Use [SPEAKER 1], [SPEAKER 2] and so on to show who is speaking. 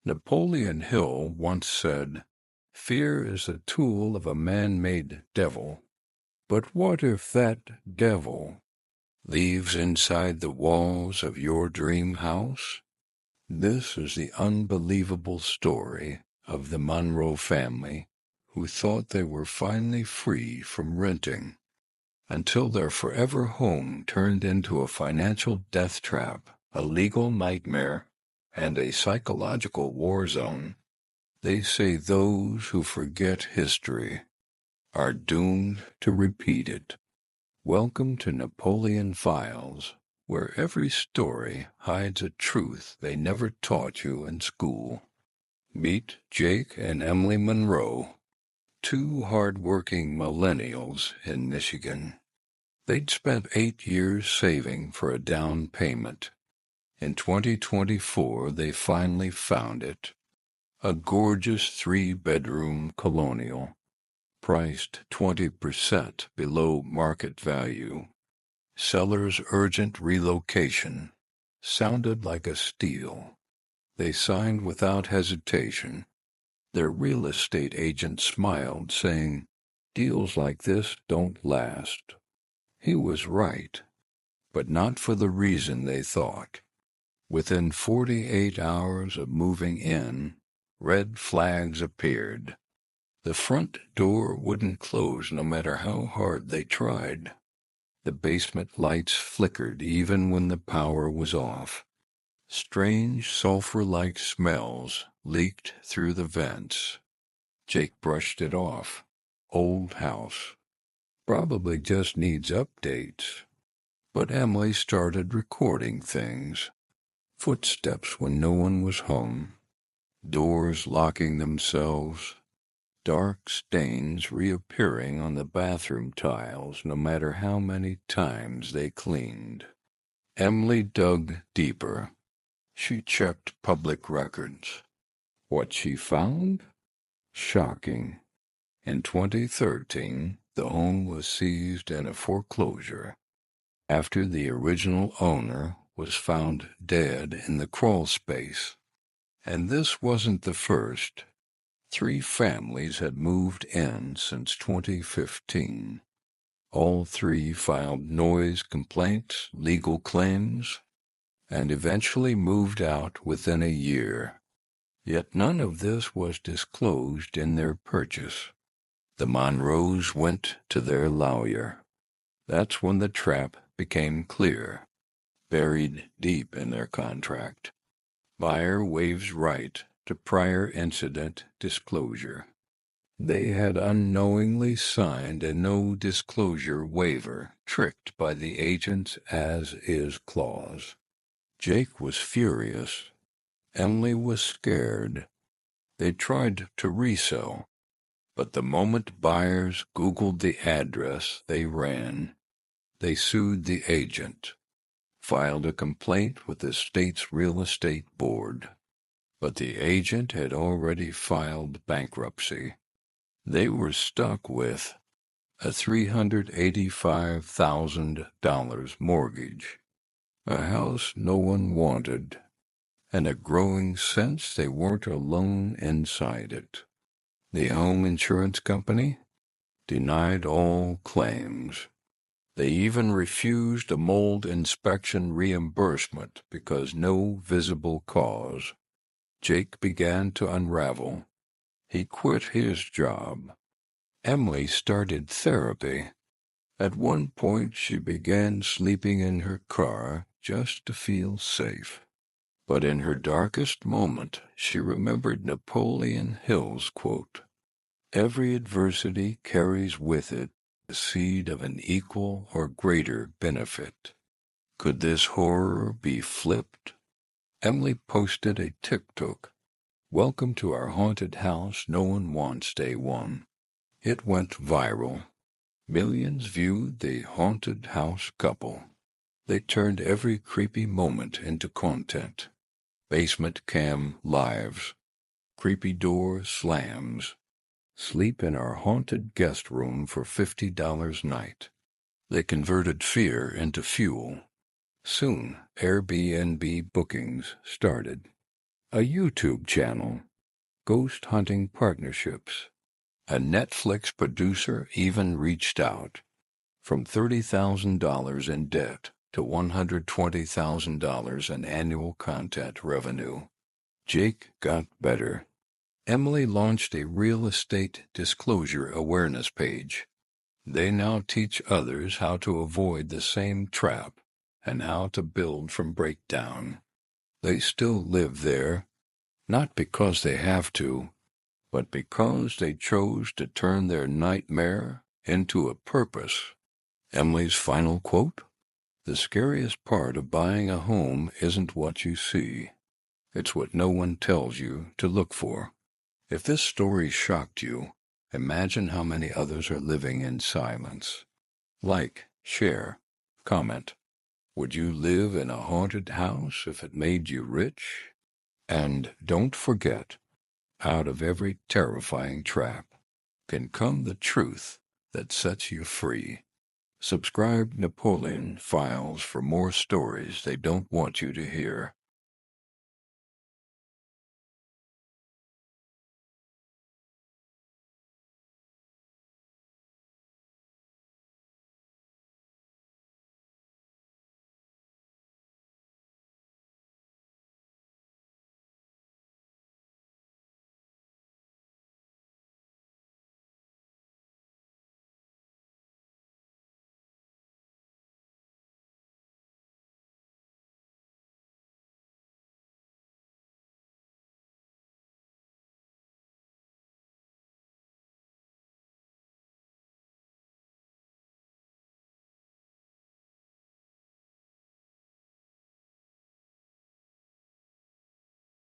[SPEAKER 1] Napoleon Hill once said, "Fear is a tool of a man-made devil. But what if that devil lives inside the walls of your dream house?" This is the unbelievable story of the Monroe family, who thought they were finally free from renting, until their forever home turned into a financial death trap, a legal nightmare, and a psychological war zone. They say those who forget history are doomed to repeat it. Welcome to Napoleon Files, where every story hides a truth they never taught you in school. Meet Jake and Emily Monroe, two hard-working millennials in Michigan. They'd spent 8 years saving for a down payment. In 2024, they finally found it. A gorgeous 3-bedroom colonial, priced 20% below market value. Seller's urgent relocation sounded like a steal. They signed without hesitation. Their real estate agent smiled, saying, "Deals like this don't last." He was right, but not for the reason they thought. Within 48 hours of moving in, red flags appeared. The front door wouldn't close no matter how hard they tried. The basement lights flickered even when the power was off. Strange sulfur-like smells leaked through the vents. Jake brushed it off. Old house. Probably just needs updates. But Emily started recording things. Footsteps when no one was home. Doors locking themselves. Dark stains reappearing on the bathroom tiles no matter how many times they cleaned. Emily dug deeper. She checked public records. What she found? Shocking. In 2013, the home was seized in a foreclosure after the original owner was found dead in the crawl space. And this wasn't the first. 3 families had moved in since 2015. All 3 filed noise complaints, legal claims, and eventually moved out within a year. Yet none of this was disclosed in their purchase. The Monroes went to their lawyer. That's when the trap became clear, buried deep in their contract. Buyer waives right to prior incident disclosure. They had unknowingly signed a no-disclosure waiver, tricked by the agent's as-is clause. Jake was furious. Emily was scared. They tried to resell, but the moment buyers Googled the address, they ran. They sued the agent, filed a complaint with the state's real estate board. But the agent had already filed bankruptcy. They were stuck with a $385,000 mortgage, a house no one wanted, and a growing sense they weren't alone inside it. The home insurance company denied all claims. They even refused a mold inspection reimbursement because no visible cause. Jake began to unravel. He quit his job. Emily started therapy. At one point, she began sleeping in her car just to feel safe. But in her darkest moment, she remembered Napoleon Hill's quote, "Every adversity carries with it the seed of an equal or greater benefit." Could this horror be flipped? Emily posted a TikTok. "Welcome to our haunted house no one wants, day one." It went viral. Millions viewed the haunted house couple. They turned every creepy moment into content. Basement cam lives. Creepy door slams. Sleep in our haunted guest room for $50 night. They converted fear into fuel. Soon, Airbnb bookings started. a YouTube channel, ghost hunting partnerships. A Netflix producer even reached out. From $30,000 in debt to $120,000 in annual content revenue. Jake got better. Emily launched a real estate disclosure awareness page. They now teach others how to avoid the same trap and how to build from breakdown. They still live there, not because they have to, but because they chose to turn their nightmare into a purpose. Emily's final quote: "The scariest part of buying a home isn't what you see. It's what no one tells you to look for." If this story shocked you, imagine how many others are living in silence. Like, share, comment. Would you live in a haunted house if it made you rich? And don't forget, out of every terrifying trap can come the truth that sets you free. Subscribe Napoleon Files for more stories they don't want you to hear.